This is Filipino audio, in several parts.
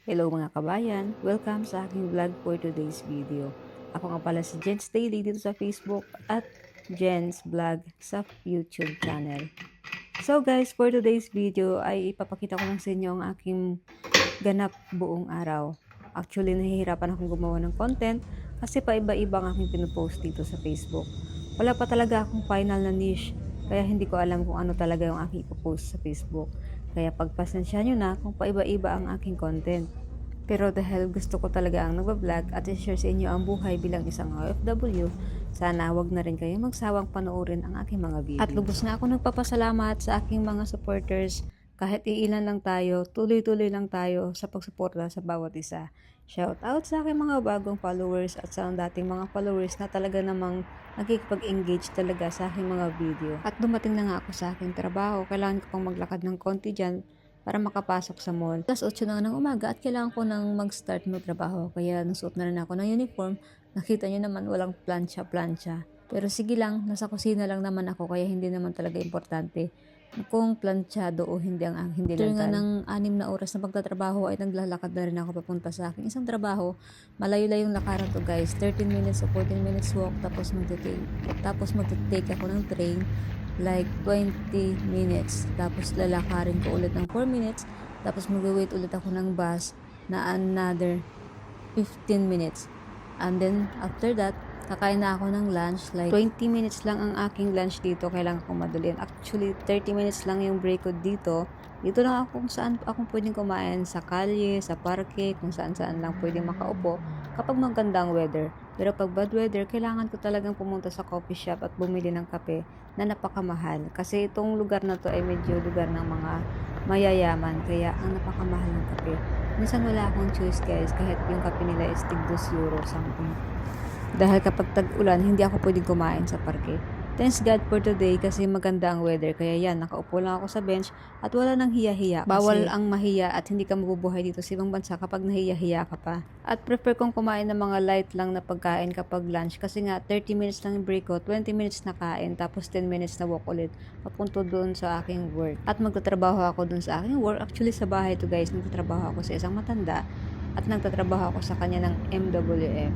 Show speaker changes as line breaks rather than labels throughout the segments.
Hello mga kabayan! Welcome sa aking vlog for today's video. Ako nga pala si Jens Daily dito sa Facebook at Jens Vlog sa YouTube channel. So guys, for today's video ay ipapakita ko lang sa inyo ang aking ganap buong araw. Actually, nahihirapan akong gumawa ng content kasi paiba-iba ang aking pinupost dito sa Facebook. Wala pa talaga akong final na niche, kaya hindi ko alam kung ano talaga yung aking ipopost sa Facebook. Kaya pagpasensyahan nyo na kung paiba-iba ang aking content. Pero dahil gusto ko talaga ang nagbablog at i-share sa inyo ang buhay bilang isang OFW, sana wag na rin kayo magsawang panoorin ang aking mga video. At lubos na ako nagpapasalamat sa aking mga supporters. Kahit iilan lang tayo, tuloy-tuloy lang tayo sa pagsuporta sa bawat isa. Shout out sa aking mga bagong followers at sa dating mga followers na talaga namang nakikipag-engage talaga sa aking mga video. At dumating na nga ako sa aking trabaho, kailangan ko pang maglakad ng konti dyan para makapasok sa mall. Alas 8 na ng umaga at kailangan ko nang mag-start magtrabaho. Kaya nasuot na rin ako ng uniform. Nakita nyo naman walang plancha-plancha. Pero sige lang, nasa kusina lang naman ako kaya hindi naman talaga importante kung planchado o hindi ang hindi lang. After nga ng 6 na oras na pagtatrabaho ay naglalakad na rin ako papunta sa aking isang trabaho. Malayo-layong lakaran to guys, 13 minutes o 14 minutes walk tapos magte-take ako ng train like 20 minutes. Tapos lalakarin ko ulit ng 4 minutes. Tapos mag-wait ulit ako ng bus na another 15 minutes. And then after that, kakain na ako ng lunch. Like 20 minutes lang ang aking lunch dito. Kailangan kong madalian. Actually, 30 minutes lang yung break ko dito. Dito lang ako kung saan akong pwedeng kumain. Sa kalye, sa parke, kung saan-saan lang pwedeng makaupo kapag magandang weather. Pero pag bad weather, kailangan ko talagang pumunta sa coffee shop at bumili ng kape na napakamahal. Kasi itong lugar na to ay medyo lugar ng mga mayayaman. Kaya ang napakamahal ng kape. Minsan wala akong choice guys. Kahit yung kape nila is tig 2 euro something. Dahil kapag tag-ulan, hindi ako pwedeng kumain sa parke. Thanks God for today kasi maganda ang weather. Kaya yan, nakaupo lang ako sa bench at wala nang hiya-hiya. Bawal ang mahiya at hindi ka mabubuhay dito sa ibang bansa kapag nahiya-hiya ka pa. At prefer kong kumain ng mga light lang na pagkain kapag lunch kasi nga 30 minutes lang yung break ko, 20 minutes na kain, tapos 10 minutes na walk ulit papunto doon sa aking work. At magtatrabaho ako doon sa aking work. Actually sa bahay to guys, nagtatrabaho ako sa isang matanda at nagtatrabaho ako sa kanya ng MWF.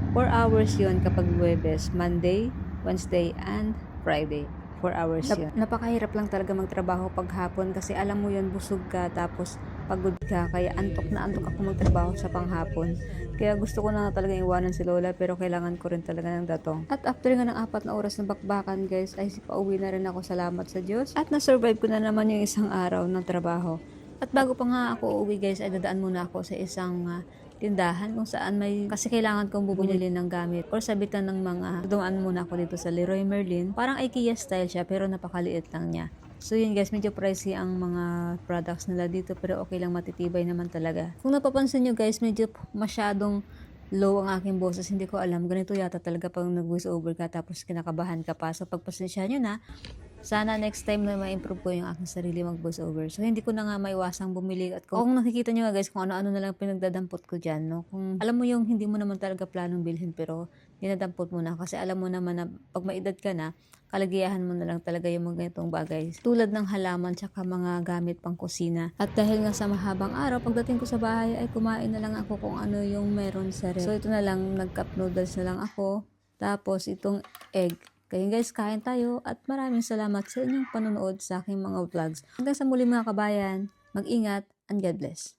4 hours yun kapag Huwebes, Monday, Wednesday, and Friday. 4 hours yun. Napakahirap lang talaga magtrabaho pag hapon kasi alam mo yun, busog ka, tapos pagod ka, kaya antok ako magtrabaho sa panghapon. Kaya gusto ko na talaga iwanan si Lola pero kailangan ko rin talaga ng datong. At after nga ng 4 na oras na bakbakan guys, ay pauwi na rin ako, salamat sa Diyos. At na-survive ko na naman yung isang araw ng trabaho. At bago pa nga ako uuwi guys, ay dadaan muna ako sa isang tindahan kung saan may, kasi kailangan kong bumili ng gamit or sabitan ng mga, dumaan muna ako dito sa Leroy Merlin. Parang IKEA style siya pero napakaliit lang niya. So yun guys, medyo pricey ang mga products nila dito pero okay lang, matitibay naman talaga. Kung napapansin nyo guys, medyo masyadong low ang aking boses, hindi ko alam. Ganito yata talaga pag nag-voice over ka tapos kinakabahan ka pa. So pagpasensyahan nyo na. Sana next time na ma-improve ko yung aking sarili mag-voice over. So, hindi ko na nga maiwasang bumili. At kung nakikita nyo nga guys, kung ano-ano na lang pinagdadampot ko dyan, no? Kung alam mo yung hindi mo naman talaga planong bilhin, pero dinadampot mo na. Kasi alam mo naman na pag maedad ka na, kalagayahan mo na lang talaga yung mga ganitong bagay. Tulad ng halaman, tsaka mga gamit pang kusina. At dahil nga sa mahabang araw, pagdating ko sa bahay, ay kumain na lang ako kung ano yung meron sa ref. So, ito na lang, nag-cup noodles na lang ako. Tapos, itong egg. Kaya guys, kain tayo at maraming salamat sa inyong panonood sa aking mga vlogs. Hanggang sa muli mga kabayan, mag-ingat and God bless.